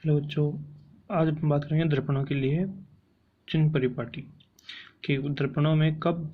Hello बच्चों, आज हम बात करेंगे दर्पणों के लिए चिन्ह परिपाटी कि दर्पणों में कब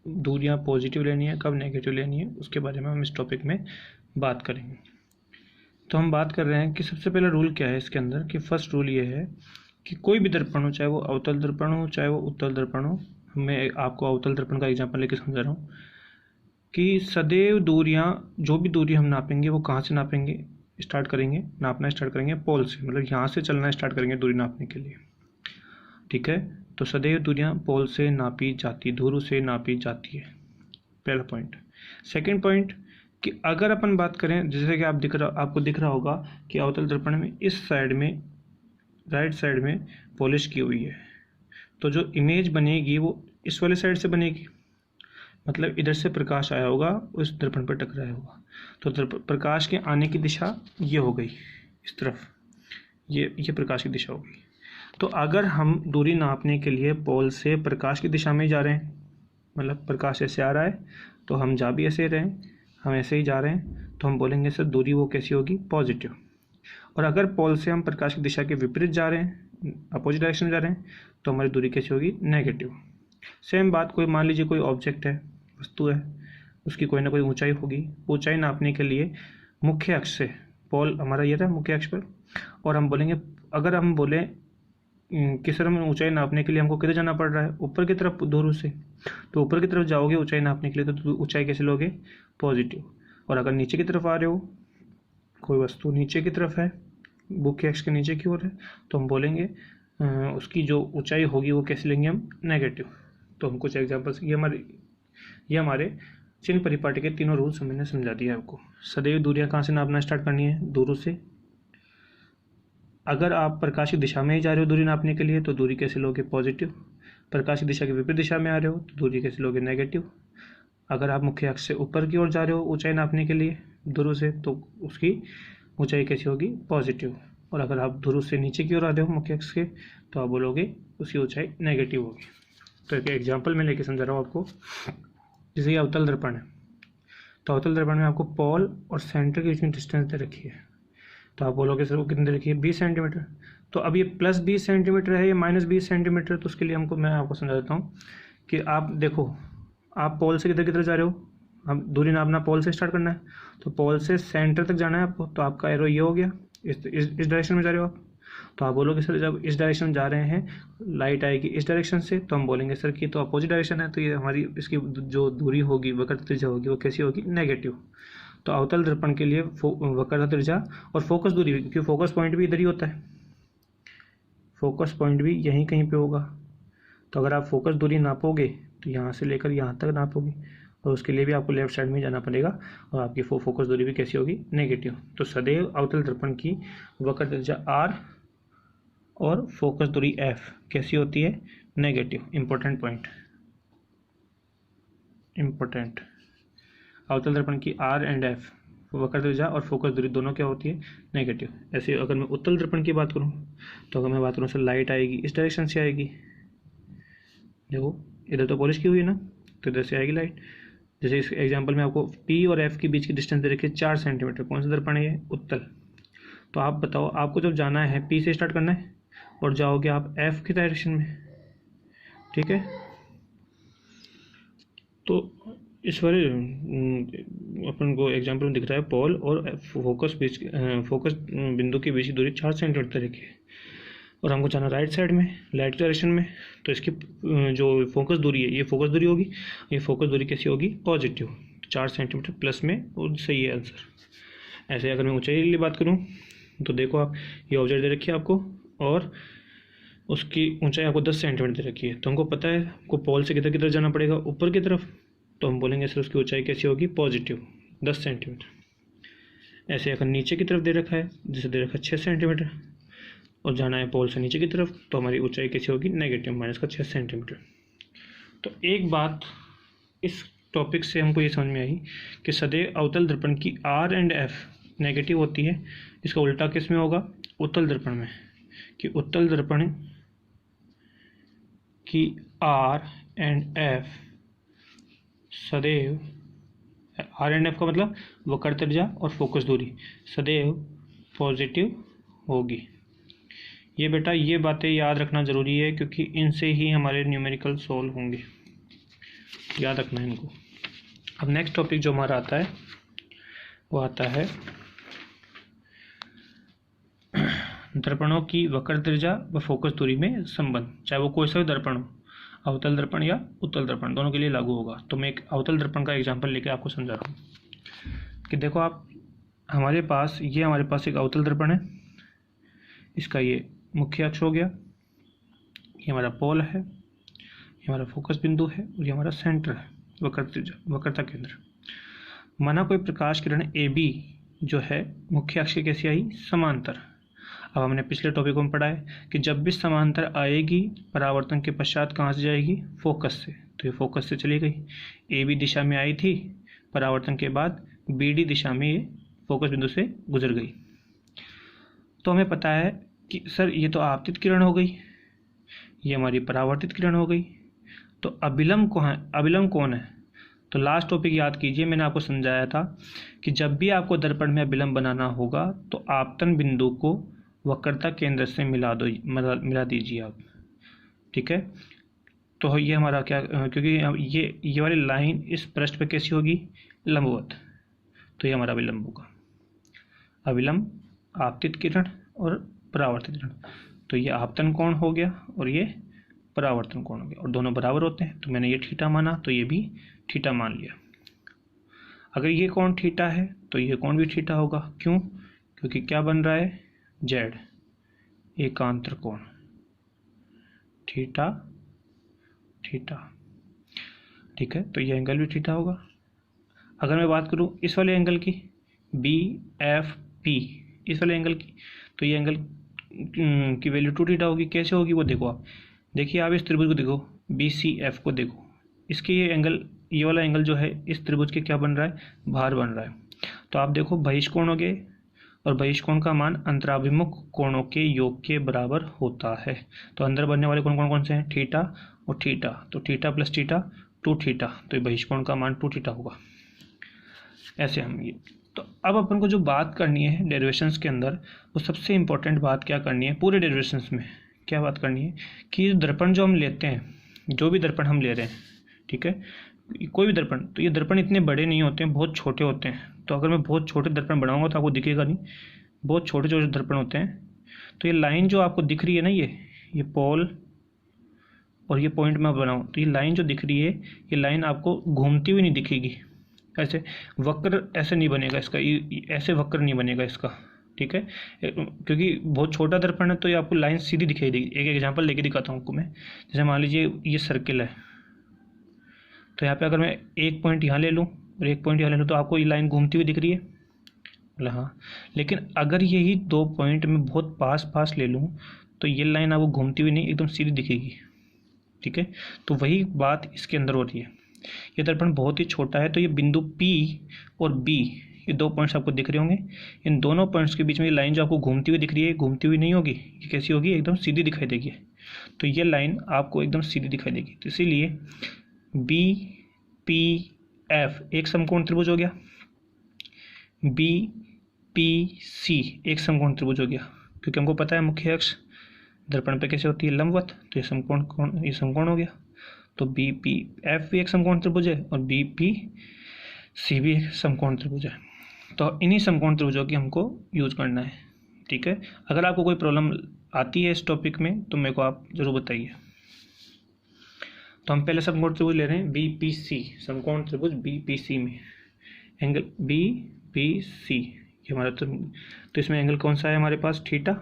दूरियां पॉजिटिव लेनी है, कब नेगेटिव लेनी है, उसके बारे में हम इस टॉपिक में बात करेंगे। तो हम बात कर रहे हैं कि सबसे पहला रूल क्या है इसके अंदर, कि फर्स्ट रूल ये है कि कोई भी दर्पण हो, चाहे वो अवतल दर्पण हो चाहे वो उत्तल दर्पण हो, मैं आपको अवतल दर्पण का एग्जाम्पल लेके समझा रहा हूँ कि सदैव दूरियां, जो भी दूरी हम नापेंगे वो कहाँ से नापेंगे, नापना स्टार्ट करेंगे पोल से, मतलब यहाँ से चलना स्टार्ट करेंगे दूरी नापने के लिए। ठीक है, तो सदैव दूरियां पोल से नापी जाती, ध्रुव से नापी जाती है, पहला पॉइंट। सेकंड पॉइंट कि अगर अपन बात करें, जैसे कि आपको दिख रहा होगा कि अवतल दर्पण में इस साइड में, राइट साइड में पॉलिश की हुई है, तो जो इमेज बनेगी वो इस वाले साइड से बनेगी, मतलब इधर से प्रकाश आया होगा, उस दर्पण पर टकराया होगा, तो प्रकाश के आने की दिशा ये हो गई, इस तरफ ये प्रकाश की दिशा हो गई। तो अगर हम दूरी नापने के लिए पोल से प्रकाश की दिशा में जा रहे हैं, मतलब प्रकाश ऐसे आ रहा है तो हम जा भी ऐसे रहे हैं, हम ऐसे ही जा रहे हैं, तो हम बोलेंगे सर दूरी वो कैसी होगी, पॉजिटिव। और अगर पोल से हम प्रकाश की दिशा के विपरीत जा रहे हैं, अपोजिट डायरेक्शन में जा रहे हैं, तो हमारी दूरी कैसी होगी, नेगेटिव। सेम बात, कोई मान लीजिए कोई ऑब्जेक्ट है, वस्तु है, उसकी कोई ना कोई ऊंचाई होगी, ऊंचाई नापने के लिए मुख्य अक्ष से, पोल हमारा ये था मुख्य अक्ष पर, और हम बोलेंगे, अगर हम बोले कि सर हमें ऊंचाई नापने के लिए हमको किधर जाना पड़ रहा है, ऊपर की तरफ ध्रुव से, तो ऊपर की तरफ जाओगे ऊंचाई नापने के लिए, तो ऊंचाई कैसे लोगे, पॉजिटिव। और अगर नीचे की तरफ आ रहे हो, कोई वस्तु नीचे की तरफ है, मुख्य अक्ष के नीचे की ओर है, तो हम बोलेंगे उसकी जो ऊंचाई होगी वो कैसे लेंगे हम, नेगेटिव। तो हम कुछ एग्जाम्पल्स, ये हमारे चिन्ह परिपाटी के तीनों रूल्स हमने समझा दिया है आपको। सदैव दूरियां कहाँ से नापना स्टार्ट करनी है, ध्रुव से। अगर आप प्रकाश की दिशा में ही जा रहे हो दूरी नापने के लिए, तो दूरी कैसे लोगे, पॉजिटिव। प्रकाश की दिशा के विपरीत दिशा में आ रहे हो तो दूरी कैसे लोगे, नेगेटिव। अगर आप मुख्य अक्ष से ऊपर की ओर जा रहे हो ऊंचाई नापने के लिए ध्रुव से, तो उसकी ऊंचाई कैसी होगी, पॉजिटिव। और अगर आप ध्रुव से नीचे की ओर आ रहे हो मुख्य अक्ष के, तो आप बोलोगे उसकी ऊंचाई नेगेटिव होगी। तो एक एग्जाम्पल मैं लेके समझा रहा हूँ आपको। जैसे ये अवतल दर्पण है, तो अवतल दर्पण में आपको पोल और सेंटर के बीच में डिस्टेंस दे रखी है, तो आप बोलोगे सर वो कितनी दे रखी है, 20 सेंटीमीटर। तो अब ये प्लस 20 सेंटीमीटर है, ये माइनस 20 सेंटीमीटर, तो उसके लिए मैं आपको समझा देता हूँ कि आप देखो, आप पोल से किधर किधर जा रहे हो, हम दूरी नापना पोल से स्टार्ट करना है, तो पोल से सेंटर तक जाना है आपको, तो आपका एरो ये हो गया, इस डायरेक्शन में जा रहे हो आप, तो आप बोलोगे सर जब इस डायरेक्शन में जा रहे हैं, लाइट आएगी इस डायरेक्शन से, तो हम बोलेंगे सर कि तो अपोजिट डायरेक्शन है, तो ये हमारी इसकी जो दूरी होगी, वक्रता त्रिज्या होगी, वो कैसी होगी, नेगेटिव। तो अवतल दर्पण के लिए वक्रता त्रिज्या और फोकस दूरी, क्योंकि फोकस पॉइंट भी इधर ही होता है, फोकस पॉइंट भी यहीं कहीं पे होगा, तो अगर आप फोकस दूरी नापोगे तो यहाँ से लेकर यहाँ तक नापोगे, और उसके लिए भी आपको लेफ्ट साइड में जाना पड़ेगा, और आपकी फोकस दूरी भी कैसी होगी, नेगेटिव। तो सदैव अवतल दर्पण की वक्रता त्रिज्या r और फोकस दूरी f कैसी होती है, नेगेटिव। Important point, important. अवतल दर्पण की r एंड f, वक्रता त्रिज्या और फोकस दूरी दोनों क्या होती है, नेगेटिव। ऐसे अगर मैं उत्तल दर्पण की बात करूँ, तो अगर मैं बात करूँ सर लाइट आएगी इस डायरेक्शन से आएगी, देखो इधर तो पॉलिश की हुई है ना, तो इधर से आएगी लाइट। जैसे इस एग्जांपल में आपको P और F के बीच की डिस्टेंस दे रखी है 4 सेंटीमीटर, कौन सा दर्पण है ये, उत्तल। तो आप बताओ, आपको जब जाना है P से स्टार्ट करना है और जाओगे आप F की डायरेक्शन में, ठीक है। तो इस वाले अपन को एग्जाम्पल में दिख रहा है पोल और फोकस बिंदु के बीच की दूरी 4 सेंटीमीटर रखी है, और हमको जाना राइट साइड में, लाइट की डायरेक्शन में, तो इसकी जो फोकस दूरी है, ये फोकस दूरी होगी, ये फोकस दूरी कैसी होगी, पॉजिटिव, 4 सेंटीमीटर प्लस में, और सही है आंसर। ऐसे अगर मैं ऊंचाई की बात करूँ, तो देखो आप, ये ऑब्जेक्ट दे रखी है आपको, और उसकी ऊंचाई आपको 10 सेंटीमीटर दे रखी है, तो हमको पता है आपको पोल से किधर किधर जाना पड़ेगा, ऊपर की तरफ, तो हम बोलेंगे सर उसकी ऊंचाई कैसी होगी, पॉजिटिव, 10 सेंटीमीटर। ऐसे अगर नीचे की तरफ दे रखा है, जैसे दे रखा है 6 सेंटीमीटर, और जाना है पोल से नीचे की तरफ, तो हमारी ऊंचाई कैसी होगी, नेगेटिव, माइनस का 6 सेंटीमीटर। तो एक बात इस टॉपिक से हमको ये समझ में आई कि सदैव अवतल दर्पण की R एंड F नेगेटिव होती है। इसका उल्टा किस में होगा, उत्तल दर्पण में, कि उत्तल दर्पण की R एंड F सदैव, R एंड F का मतलब वक्रता त्रिज्या और फोकस दूरी, सदैव पॉजिटिव होगी। ये बेटा ये बातें याद रखना ज़रूरी है, क्योंकि इनसे ही हमारे न्यूमेरिकल सोल्व होंगे, याद रखना है इनको। अब नेक्स्ट टॉपिक जो हमारा आता है वो आता है दर्पणों की वक्र त्रिज्या व फोकस दूरी में संबंध। चाहे वो कोई सा भी दर्पण हो, अवतल दर्पण या उत्तल दर्पण, दोनों के लिए लागू होगा। तो मैं एक अवतल दर्पण का एग्जांपल लेके आपको समझा रहा हूँ कि देखो आप, हमारे पास एक अवतल दर्पण है, इसका ये मुख्य अक्ष हो गया, ये हमारा पोल है, ये हमारा फोकस बिंदु है, और ये हमारा सेंटर है, वक्रता केंद्र। माना कोई प्रकाश किरण ए बी जो है मुख्य अक्ष के कैसी आई, समांतर। अब हमने पिछले टॉपिक में पढ़ा है कि जब भी समांतर आएगी परावर्तन के पश्चात कहाँ से जाएगी, फोकस से। तो ये फोकस से चली गई, ए बी दिशा में आई थी, परावर्तन के बाद बी डी दिशा में ये फोकस बिंदु से गुजर गई। तो हमें पता है कि सर ये तो आपतित किरण हो गई, ये हमारी परावर्तित किरण हो गई, तो अभिलंब कौन है? तो लास्ट टॉपिक याद कीजिए, मैंने आपको समझाया था कि जब भी आपको दर्पण में अभिलंब बनाना होगा तो आपतन बिंदु को वक्रता केंद्र से मिला दीजिए आप, ठीक है। तो ये हमारा क्या, क्योंकि ये वाली लाइन इस पृष्ठ पे कैसी होगी, लंबवत, तो ये हमारा अभिलंब होगा। अभिलंब, आपतित किरण और परावर्तित किरण, तो ये आपतन कोण हो गया और ये परावर्तन कोण हो गया, और दोनों बराबर होते हैं। तो मैंने ये थीटा माना, तो ये भी थीटा मान लिया। अगर ये कोण थीटा है तो ये कोण भी थीटा होगा। क्यों? क्योंकि क्या बन रहा है, जेड, एकांतर कोण, थीटा थीटा, ठीक है। तो ये एंगल भी थीटा होगा। अगर मैं बात करूं इस वाले एंगल की, बी एफ पी, इस वाले एंगल की, तो ये एंगल की वैल्यू 2 थीटा होगी। कैसे होगी वो देखो आप, देखिए आप इस त्रिभुज को देखो, बी सी एफ को देखो, इसके ये एंगल, ये वाला एंगल जो है इस त्रिभुज के क्या बन रहा है, भार बन रहा है। तो आप देखो बहिष्कोण हो गए, और बहिष्कोण का मान अंतराभिमुख कोणों के योग के बराबर होता है। तो अंदर बनने वाले कोण कौन कौन से हैं, थीटा और थीटा, तो थीटा प्लस थीटा 2 थीटा, तो ये बहिष्कोण का मान 2 थीटा होगा। ऐसे हम ये, तो अब अपन को जो बात करनी है डेरिवेशंस के अंदर, वो सबसे इंपॉर्टेंट बात क्या करनी है पूरे डेरिवेशंस में, क्या बात करनी है कि दर्पण जो हम लेते हैं, जो भी दर्पण हम ले रहे हैं, ठीक है, कोई भी दर्पण, तो ये दर्पण इतने बड़े नहीं होते हैं, बहुत छोटे होते हैं। तो अगर मैं बहुत छोटे दर्पण बनाऊंगा तो आपको दिखेगा नहीं, बहुत छोटे छोटे दर्पण होते हैं। तो ये लाइन जो आपको दिख रही है ना, ये पोल और ये पॉइंट मैं बनाऊँ, तो ये लाइन जो दिख रही है, ये लाइन आपको घूमती हुई नहीं दिखेगी, ऐसे वक्र ऐसे नहीं बनेगा इसका, ऐसे वक्र नहीं बनेगा इसका, ठीक है, क्योंकि बहुत छोटा दर्पण है तो ये आपको लाइन सीधी दिखाई देगी। एक एग्जांपल लेके दिखाता हूँ आपको मैं, जैसे मान लीजिए ये सर्किल है, तो यहाँ पे अगर मैं एक पॉइंट यहाँ ले लूँ और एक पॉइंट यहाँ ले लूँ तो आपको ये लाइन घूमती हुई दिख रही है, बोला हाँ। लेकिन अगर यही 2 पॉइंट में बहुत पास ले लूँ तो ये लाइन आपको घूमती हुई नहीं, एकदम सीधी दिखेगी, ठीक है। तो वही बात इसके अंदर हो रही है। ये दर्पण बहुत ही छोटा है, तो ये बिंदु P और B, ये 2 पॉइंट्स आपको दिख रहे होंगे, इन दोनों पॉइंट्स के बीच में ये लाइन जो आपको घूमती हुई दिख रही है, घूमती हुई नहीं होगी, ये कैसी होगी, एकदम सीधी दिखाई देगी। तो ये लाइन आपको एकदम सीधी दिखाई देगी। तो इसीलिए बी पी एफ एक समकोण त्रिभुज हो गया, बी पी सी एक समकोण त्रिभुज हो गया, क्योंकि हमको पता है मुख्य अक्ष दर्पण पे कैसे होती है, लंबवत, तो ये समकोण हो गया। तो बी पी एफ भी एक समकोण त्रिभुज है और बी पी सी भी एक समकोण त्रिभुज है। तो इन्हीं समकोण त्रिभुजों की हमको यूज करना है, ठीक है। अगर आपको कोई प्रॉब्लम आती है इस टॉपिक में तो मेरे को आप जरूर बताइए। तो हम पहले समकोण त्रिभुज ले रहे हैं बी पी सी, समकोण त्रिभुज बी पी सी में एंगल बी पी सी, ये हमारा तो इसमें एंगल कौन सा है हमारे पास, theta,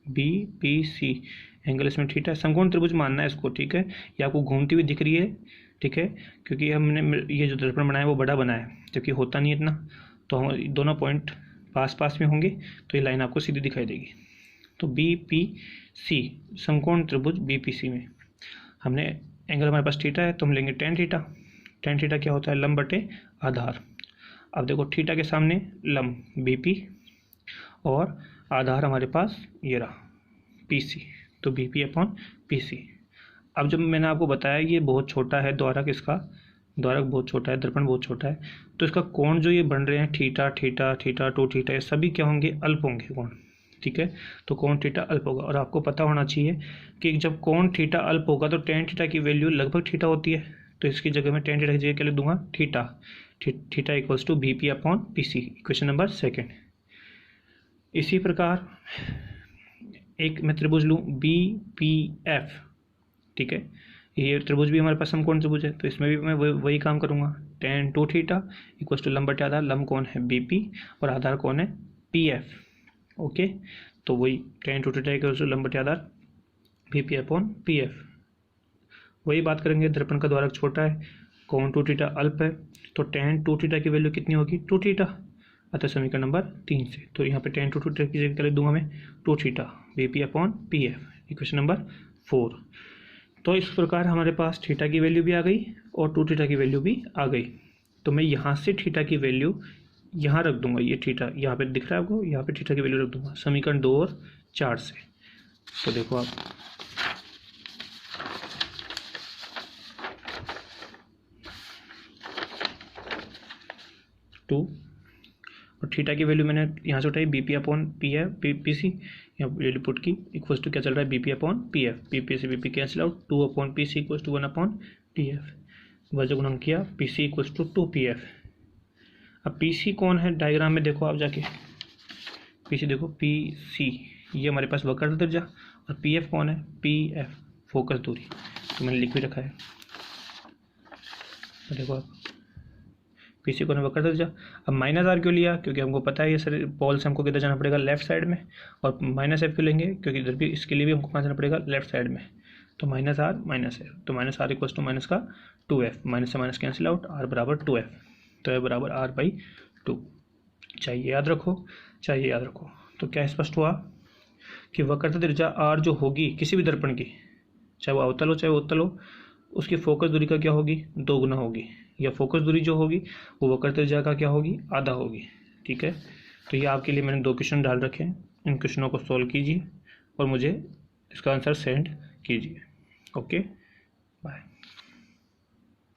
B P C angle इसमें थीटा है। समकोण त्रिभुज मानना है इसको, ठीक है। ये आपको घूमती हुई दिख रही है, ठीक है, क्योंकि हमने ये जो दर्पण बनाया है वो बड़ा बनाया है, जबकि होता नहीं इतना, तो हम दोनों पॉइंट पास में होंगे तो ये लाइन आपको सीधी दिखाई देगी। तो बी पी सी समकोण त्रिभुज बी पी सी में हमने एंगल हमारे पास थीटा है, तो हम लेंगे tan थीटा। tan थीटा क्या होता है, लंब बटे आधार। अब देखो थीटा के सामने लंब बी पी और आधार हमारे पास ये रहा पी सी, तो B P upon P C. अब जब मैंने आपको बताया ये बहुत छोटा है द्वारक, इसका द्वारक बहुत छोटा है, दर्पण बहुत छोटा है, तो इसका कोण जो ये बन रहे हैं थीटा थीटा थीटा 2 थीटा, ये सभी क्या होंगे, अल्प होंगे कोण, ठीक है। तो कॉन थीटा अल्प होगा, और आपको पता होना चाहिए कि जब कॉन थीटा अल्प होगा तो टेन थीटा की वैल्यू लगभग थीटा होती है, तो इसकी जगह मैं टेन थीटा की जगह क्या लिख दूंगा, theta. Theta equals to B P upon P C, equation number second. इसी प्रकार एक मैं त्रिभुज लूँ बी पी एफ, ठीक है। ये त्रिभुज भी हमारे पास समकोण त्रिभुज है, तो इसमें भी मैं वही काम करूँगा। Tan two theta equals to लंब बटे आधार, लंब कौन है बी पी और आधार कौन है पी एफ, ओके। तो वही tan two theta equals to लंब बटे आधार B P upon P F. वही बात करेंगे, दर्पण का द्वारक छोटा है, कॉन टू थीटा अल्प है, तो टेन टू थीटा की वैल्यू कितनी होगी, टू थीटा, अतः समीकरण नंबर 3 से। तो यहाँ पे टेन टू थीटा की जगह लिख दूंगा मैं two theta B P upon P F, equation number 4। तो इस प्रकार हमारे पास थीटा की वैल्यू भी आ गई और टू थीटा की वैल्यू भी आ गई। तो मैं यहाँ से थीटा की वैल्यू यहाँ रख दूंगा, ये थीटा यहाँ पे दिख रहा है आपको, यहाँ पे थीटा की वैल्यू रख दूंगा समीकरण 2 और 4 से। तो देखो आप, टू और थीटा की वैल्यू मैंने यहाँ से उठाई B P upon P F P C, यहाँ वैल्यू पुट की, इक्वल्स टू क्या चल रहा है B P upon P F, P P से B P cancel out, two upon P C equals to one upon P F, वजह गुणन किया P C equals to two P F. अब पी सी कौन है, डायग्राम में देखो आप जाके, पी सी देखो, पी सी ये हमारे पास वक्र त्रिज्या, और पी एफ कौन है, पी एफ फोकस दूरी, तो मैंने लिख भी रखा है। तो देखो आप, पी सी कौन है, वक्र त्रिज्या। अब माइनस आर क्यों लिया, क्योंकि हमको पता है ये सर पॉल से हमको किधर जाना पड़ेगा, लेफ्ट साइड में, और माइनस एफ क्यों लेंगे, क्योंकि इधर भी इसके लिए भी हमको कहाँ जाना पड़ेगा, लेफ्ट साइड में। तो माइनस आर माइनस एफ, तो minus R equals to minus का टू एफ, माइनस से माइनस कैंसिल आउट, आर बराबर टू एफ, तो एफ बराबर आर बाई टू। चाहिए याद रखो, चाहिए याद रखो। तो क्या स्पष्ट हुआ कि वक्रता त्रिज्या आर जो होगी किसी भी दर्पण की, चाहे वो अवतल हो चाहे वो उत्तल हो, उसकी फोकस दूरी का क्या होगी, दो गुना होगी, या फोकस दूरी जो होगी वो वक्र त्रिज्या का क्या होगी, आधा होगी, ठीक है। तो ये आपके लिए मैंने 2 क्वेश्चन डाल रखे हैं, इन क्वेश्चनों को सॉल्व कीजिए और मुझे इसका आंसर सेंड कीजिए। Okay, bye.